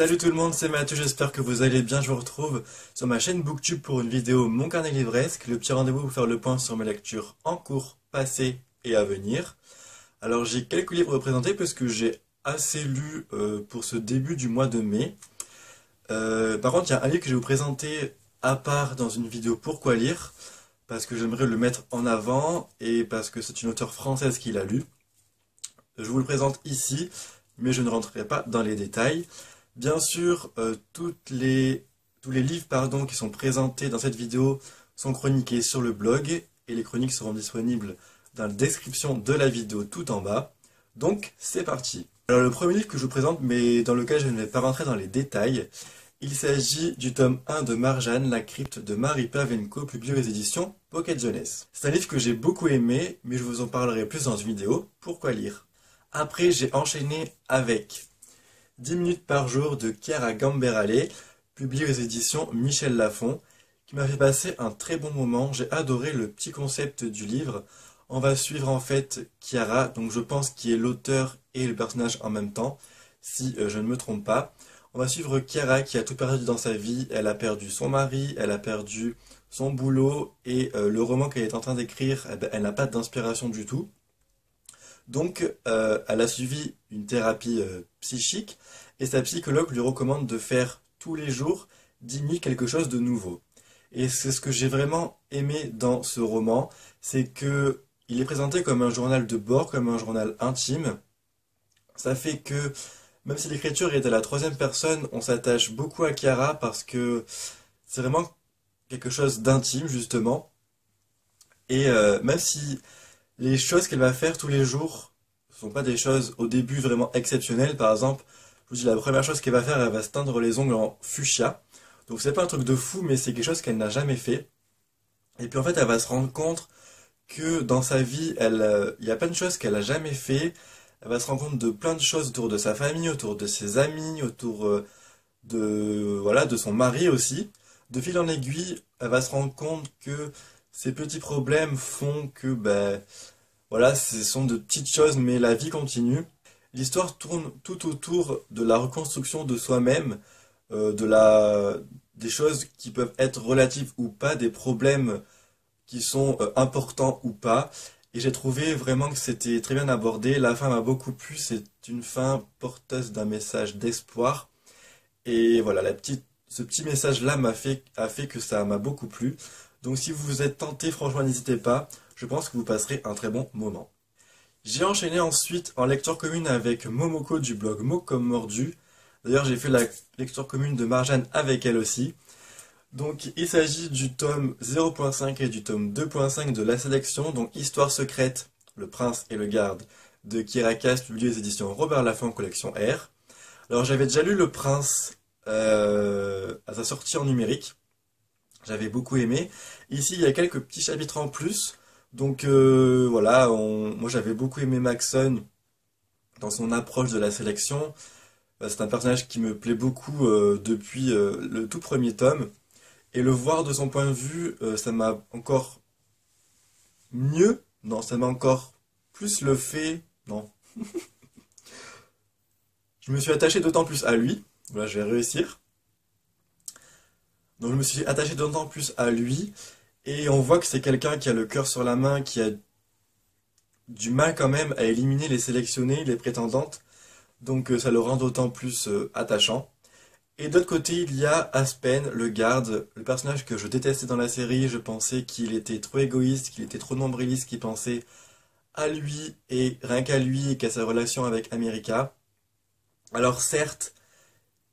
Salut tout le monde, c'est Mathieu, j'espère que vous allez bien. Je vous retrouve sur ma chaîne Booktube pour une vidéo Mon carnet livresque, le petit rendez-vous pour faire le point sur mes lectures en cours, passé et à venir. Alors j'ai quelques livres représentés parce que j'ai assez lu pour ce début du mois de mai. Par contre, il y a un livre que je vais vous présenter à part dans une vidéo Pourquoi lire, parce que j'aimerais le mettre en avant et parce que c'est une auteure française qui l'a lu. Je vous le présente ici, mais je ne rentrerai pas dans les détails. Bien sûr, tous les livres qui sont présentés dans cette vidéo sont chroniqués sur le blog et les chroniques seront disponibles dans la description de la vidéo tout en bas. Donc, c'est parti. Alors, le premier livre que je vous présente, mais dans lequel je ne vais pas rentrer dans les détails, il s'agit du tome 1 de Marjane, la crypte de Marie Pavenko, publié aux éditions Pocket Jeunesse. C'est un livre que j'ai beaucoup aimé, mais je vous en parlerai plus dans une vidéo. Pourquoi lire? Après, j'ai enchaîné avec 10 minutes par jour de Chiara Gamberale, publié aux éditions Michel Lafon, qui m'a fait passer un très bon moment. J'ai adoré le petit concept du livre. On va suivre en fait Chiara, donc je pense qui est l'auteur et le personnage en même temps, si je ne me trompe pas. On va suivre Chiara qui a tout perdu dans sa vie. Elle a perdu son mari, elle a perdu son boulot et le roman qu'elle est en train d'écrire, elle n'a pas d'inspiration du tout. Donc, elle a suivi une thérapie psychique et sa psychologue lui recommande de faire tous les jours 10 minutes quelque chose de nouveau. Et c'est ce que j'ai vraiment aimé dans ce roman, c'est que il est présenté comme un journal de bord, comme un journal intime. Ça fait que, même si l'écriture est à la troisième personne, on s'attache beaucoup à Chiara parce que c'est vraiment quelque chose d'intime, justement. Et même si les choses qu'elle va faire tous les jours ne sont pas des choses au début vraiment exceptionnelles. Par exemple, je vous dis la première chose qu'elle va faire, elle va se teindre les ongles en fuchsia. Donc c'est pas un truc de fou, mais c'est quelque chose qu'elle n'a jamais fait. Et puis en fait, elle va se rendre compte que dans sa vie, il y a plein de choses qu'elle a jamais fait. Elle va se rendre compte de plein de choses autour de sa famille, autour de ses amis, autour de son mari aussi. De fil en aiguille, elle va se rendre compte que ces petits problèmes font que voilà, ce sont de petites choses, mais la vie continue. L'histoire tourne tout autour de la reconstruction de soi-même, des choses qui peuvent être relatives ou pas, des problèmes qui sont importants ou pas. Et j'ai trouvé vraiment que c'était très bien abordé. La fin m'a beaucoup plu. C'est une fin porteuse d'un message d'espoir. Et voilà, ce petit message-là a fait que ça m'a beaucoup plu. Donc si vous vous êtes tenté, franchement, n'hésitez pas. Je pense que vous passerez un très bon moment. J'ai enchaîné ensuite en lecture commune avec Momoko du blog Mots comme mordu. D'ailleurs, j'ai fait la lecture commune de Marjane avec elle aussi. Donc, il s'agit du tome 0.5 et du tome 2.5 de la sélection, donc Histoire secrète, Le Prince et le Garde de Kiera Cass, publié aux éditions Robert Laffont, collection R. Alors, j'avais déjà lu Le Prince à sa sortie en numérique. J'avais beaucoup aimé. Ici, il y a quelques petits chapitres en plus. Donc voilà, moi j'avais beaucoup aimé Maxon dans son approche de la sélection. C'est un personnage qui me plaît beaucoup depuis le tout premier tome. Et le voir de son point de vue, ça m'a encore mieux. Non, ça m'a encore plus le fait. Non. Je me suis attaché d'autant plus à lui. Voilà, je vais réussir. Donc je me suis attaché d'autant plus à lui. Et on voit que c'est quelqu'un qui a le cœur sur la main, qui a du mal quand même à éliminer les sélectionnés, les prétendantes. Donc ça le rend d'autant plus attachant. Et d'autre côté, il y a Aspen, le garde, le personnage que je détestais dans la série. Je pensais qu'il était trop égoïste, qu'il était trop nombriliste, qu'il pensait à lui et rien qu'à lui et qu'à sa relation avec America. Alors certes,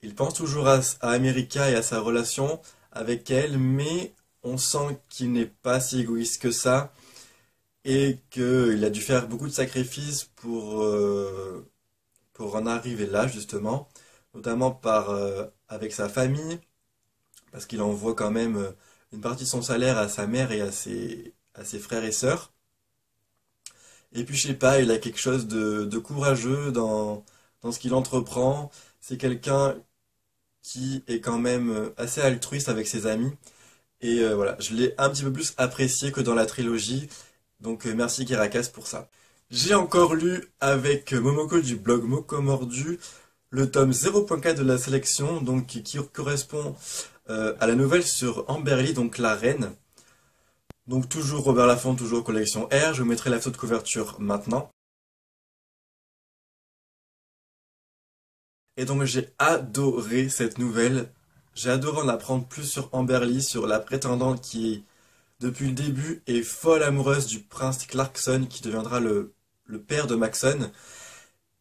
il pense toujours à America et à sa relation avec elle, mais on sent qu'il n'est pas si égoïste que ça et qu'il a dû faire beaucoup de sacrifices pour en arriver là, justement, notamment avec sa famille, parce qu'il envoie quand même une partie de son salaire à sa mère et à ses frères et sœurs. Et puis, je sais pas, il a quelque chose de courageux dans ce qu'il entreprend. C'est quelqu'un qui est quand même assez altruiste avec ses amis. Et voilà, je l'ai un petit peu plus apprécié que dans la trilogie. Donc merci Kiera Cass pour ça. J'ai encore lu avec Momoko du blog Mots comme mordu le tome 0.4 de la sélection, donc qui correspond à la nouvelle sur Amberly, donc la reine. Donc toujours Robert Laffont, toujours collection R, je vous mettrai la photo de couverture maintenant. Et donc j'ai adoré cette nouvelle, j'ai adoré en apprendre plus sur Amberly, sur la prétendante qui, depuis le début, est folle amoureuse du prince Clarkson, qui deviendra le père de Maxon.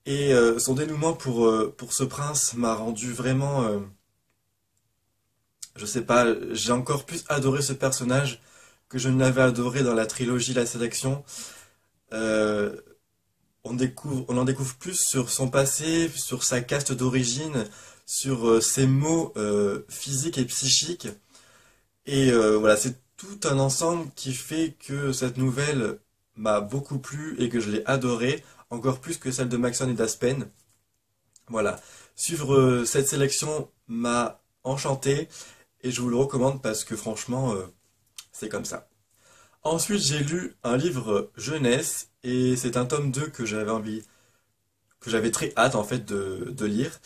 Et son dénouement pour ce prince m'a rendu vraiment, je sais pas, j'ai encore plus adoré ce personnage que je ne l'avais adoré dans la trilogie La Sélection. Euh, on en découvre plus sur son passé, sur sa caste d'origine, sur ses maux physiques et psychiques. Et voilà, c'est tout un ensemble qui fait que cette nouvelle m'a beaucoup plu et que je l'ai adorée, encore plus que celle de Maxon et d'Aspen. Voilà, suivre cette sélection m'a enchanté et je vous le recommande parce que franchement, c'est comme ça. Ensuite, j'ai lu un livre jeunesse et c'est un tome 2 que j'avais très hâte en fait de lire.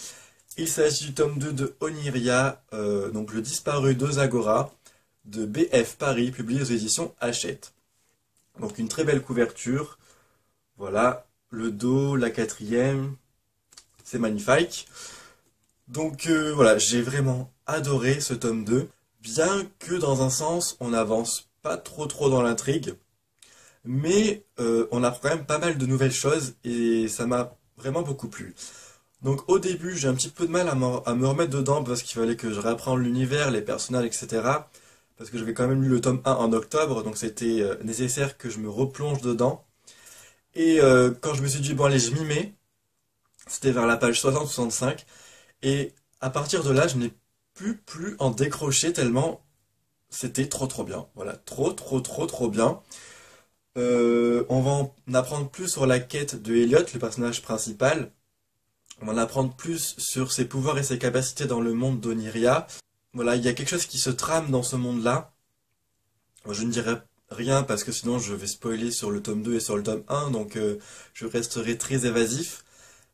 Il s'agit du tome 2 de Oniria, donc Le disparu d'Ozagora, de BF Paris, publié aux éditions Hachette. Donc une très belle couverture, voilà, le dos, la quatrième, c'est magnifique. Donc voilà, j'ai vraiment adoré ce tome 2, bien que dans un sens, on n'avance pas trop dans l'intrigue, mais on apprend quand même pas mal de nouvelles choses et ça m'a vraiment beaucoup plu. Donc au début, j'ai un petit peu de mal à me remettre dedans parce qu'il fallait que je réapprenne l'univers, les personnages, etc. Parce que j'avais quand même lu le tome 1 en octobre, donc c'était nécessaire que je me replonge dedans. Et quand je me suis dit, bon allez, je m'y mets, c'était vers la page 60-65, et à partir de là, je n'ai plus en décrocher tellement c'était trop bien. Voilà, trop bien. On va en apprendre plus sur la quête de Elliot, le personnage principal. On va en apprendre plus sur ses pouvoirs et ses capacités dans le monde d'Oniria. Voilà, il y a quelque chose qui se trame dans ce monde-là. Je ne dirai rien parce que sinon je vais spoiler sur le tome 2 et sur le tome 1, donc je resterai très évasif.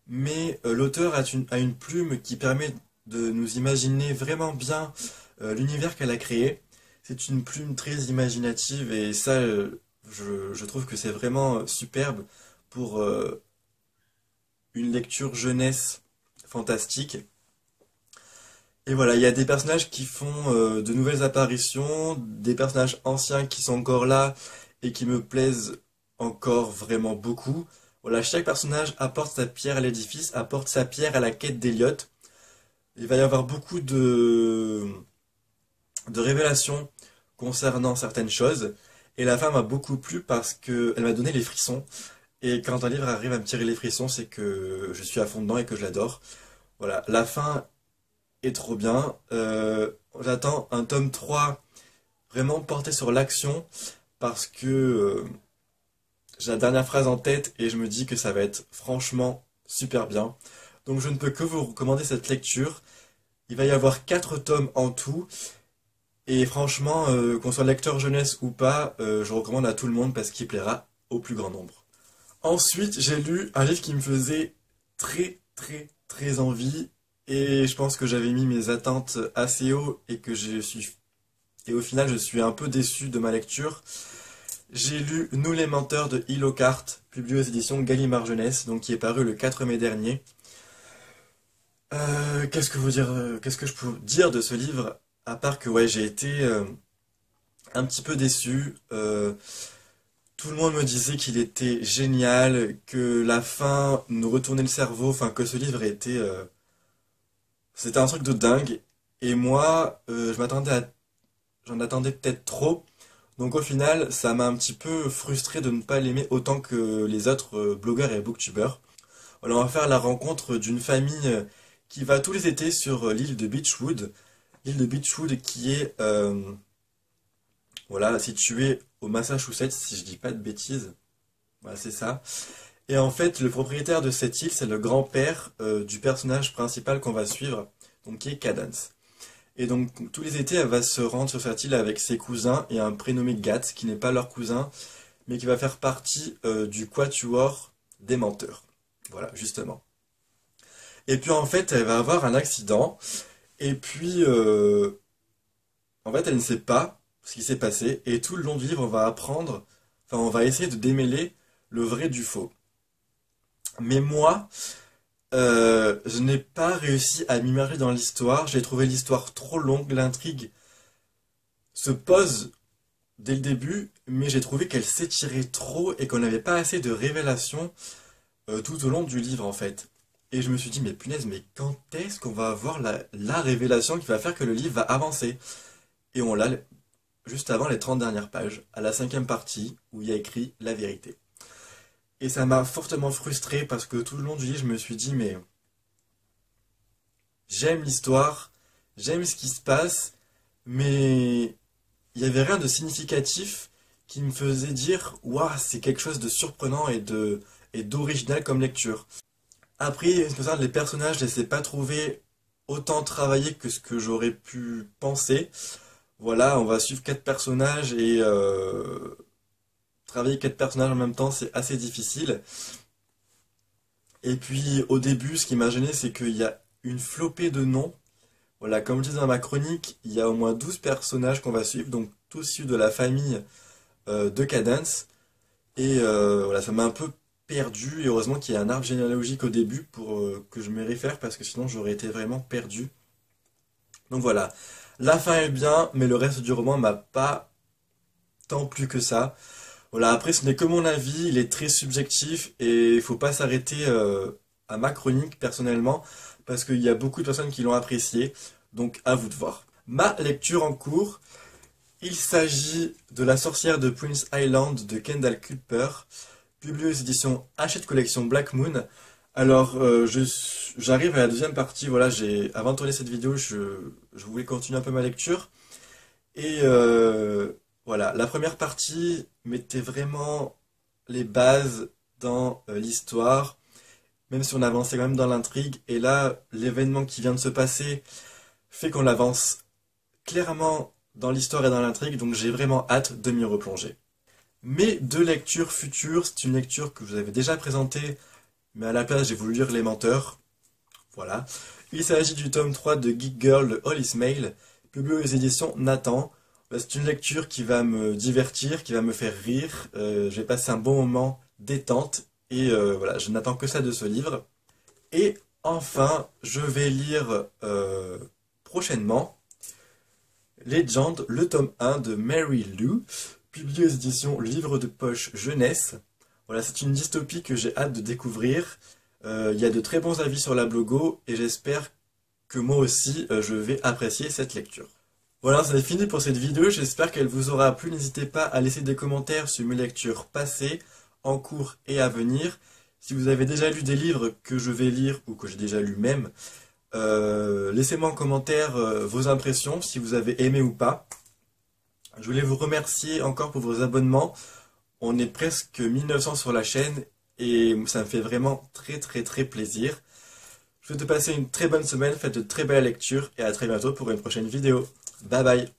Mais l'auteur a une plume qui permet de nous imaginer vraiment bien l'univers qu'elle a créé. C'est une plume très imaginative et ça, je trouve que c'est vraiment superbe pour une lecture jeunesse fantastique. Et voilà, il y a des personnages qui font de nouvelles apparitions, des personnages anciens qui sont encore là et qui me plaisent encore vraiment beaucoup. Voilà, chaque personnage apporte sa pierre à l'édifice, apporte sa pierre à la quête d'Eliot. Il va y avoir beaucoup de révélations concernant certaines choses. Et la fin m'a beaucoup plu parce qu'elle m'a donné les frissons. Et quand un livre arrive à me tirer les frissons, c'est que je suis à fond dedans et que je l'adore. Voilà, la fin est trop bien. J'attends un tome 3 vraiment porté sur l'action parce que j'ai la dernière phrase en tête et je me dis que ça va être franchement super bien. Donc je ne peux que vous recommander cette lecture. Il va y avoir 4 tomes en tout. Et franchement, qu'on soit lecteur jeunesse ou pas, je recommande à tout le monde parce qu'il plaira au plus grand nombre. Ensuite, j'ai lu un livre qui me faisait très envie. Et je pense que j'avais mis mes attentes assez haut et et au final, je suis un peu déçu de ma lecture. J'ai lu Nous les menteurs de Hilo Cart, publié aux éditions Gallimard Jeunesse, donc qui est paru le 4 mai dernier. Qu'est-ce que je peux dire de ce livre, à part que ouais, j'ai été un petit peu déçu. Tout le monde me disait qu'il était génial, que la fin nous retournait le cerveau, enfin que ce livre était, c'était un truc de dingue. Et moi, j'en attendais peut-être trop. Donc au final, ça m'a un petit peu frustré de ne pas l'aimer autant que les autres blogueurs et booktubers. Voilà, on va faire la rencontre d'une famille qui va tous les étés sur l'île de Beechwood. L'île de Beechwood qui est voilà, située au Massachusetts, si je dis pas de bêtises. Voilà, c'est ça. Et en fait, le propriétaire de cette île, c'est le grand-père du personnage principal qu'on va suivre, donc qui est Cadance. Et donc tous les étés, elle va se rendre sur cette île avec ses cousins et un prénommé Gatt, qui n'est pas leur cousin, mais qui va faire partie du quatuor des menteurs. Voilà, justement. Et puis en fait, elle va avoir un accident. Et puis, en fait, elle ne sait pas ce qui s'est passé. Et tout le long du livre, on va apprendre, enfin, on va essayer de démêler le vrai du faux. Mais moi, je n'ai pas réussi à m'immerger dans l'histoire. J'ai trouvé l'histoire trop longue. L'intrigue se pose dès le début, mais j'ai trouvé qu'elle s'étirait trop et qu'on n'avait pas assez de révélations tout au long du livre en fait. Et je me suis dit, mais punaise, mais quand est-ce qu'on va avoir la révélation qui va faire que le livre va avancer? Et on l'a juste avant les 30 dernières pages, à la cinquième partie, où il y a écrit la vérité. Et ça m'a fortement frustré parce que tout le long du livre, je me suis dit, mais j'aime l'histoire, j'aime ce qui se passe, mais il n'y avait rien de significatif qui me faisait dire, waouh, c'est quelque chose de surprenant et d'original comme lecture. Après, en ce qui concerne les personnages, je ne les ai pas trouvés autant travaillés que ce que j'aurais pu penser. Voilà, on va suivre quatre personnages et travailler quatre personnages en même temps, c'est assez difficile. Et puis, au début, ce qui m'a gêné, c'est qu'il y a une flopée de noms. Voilà, comme je disais dans ma chronique, il y a au moins 12 personnages qu'on va suivre, donc tous issus de la famille de Cadence. Et voilà, ça m'a un peu perdu. Et heureusement qu'il y a un arbre généalogique au début pour que je me réfère, parce que sinon j'aurais été vraiment perdu. Donc voilà, la fin est bien, mais le reste du roman m'a pas tant plu que ça. Voilà, après ce n'est que mon avis, il est très subjectif et il faut pas s'arrêter à ma chronique personnellement, parce qu'il y a beaucoup de personnes qui l'ont apprécié, donc à vous de voir. Ma lecture en cours, il s'agit de La sorcière de Prince Island de Kendall Cooper, publié aux éditions Hachette Collection Black Moon. Alors, j'arrive à la deuxième partie. Voilà, avant de tourner cette vidéo, je voulais continuer un peu ma lecture. Et voilà, la première partie mettait vraiment les bases dans l'histoire, même si on avançait quand même dans l'intrigue. Et là, l'événement qui vient de se passer fait qu'on avance clairement dans l'histoire et dans l'intrigue, donc j'ai vraiment hâte de m'y replonger. Mes deux lectures futures, c'est une lecture que je vous avais déjà présentée, mais à la place j'ai voulu lire Les Menteurs. Voilà. Il s'agit du tome 3 de Geek Girl de Hollis Mail, publié aux éditions Nathan. C'est une lecture qui va me divertir, qui va me faire rire. Je vais passer un bon moment détente et voilà, je n'attends que ça de ce livre. Et enfin, je vais lire prochainement Legend, le tome 1 de Mary Lou, publié aux éditions Livre de poche jeunesse. Voilà, c'est une dystopie que j'ai hâte de découvrir. Il y a de très bons avis sur la blogo et j'espère que moi aussi je vais apprécier cette lecture. Voilà, c'est fini pour cette vidéo, j'espère qu'elle vous aura plu. N'hésitez pas à laisser des commentaires sur mes lectures passées, en cours et à venir. Si vous avez déjà lu des livres que je vais lire ou que j'ai déjà lu même, laissez-moi en commentaire vos impressions, si vous avez aimé ou pas. Je voulais vous remercier encore pour vos abonnements. On est presque 1900 sur la chaîne et ça me fait vraiment très plaisir. Je vous souhaite de passer une très bonne semaine, faites de très belles lectures et à très bientôt pour une prochaine vidéo. Bye bye.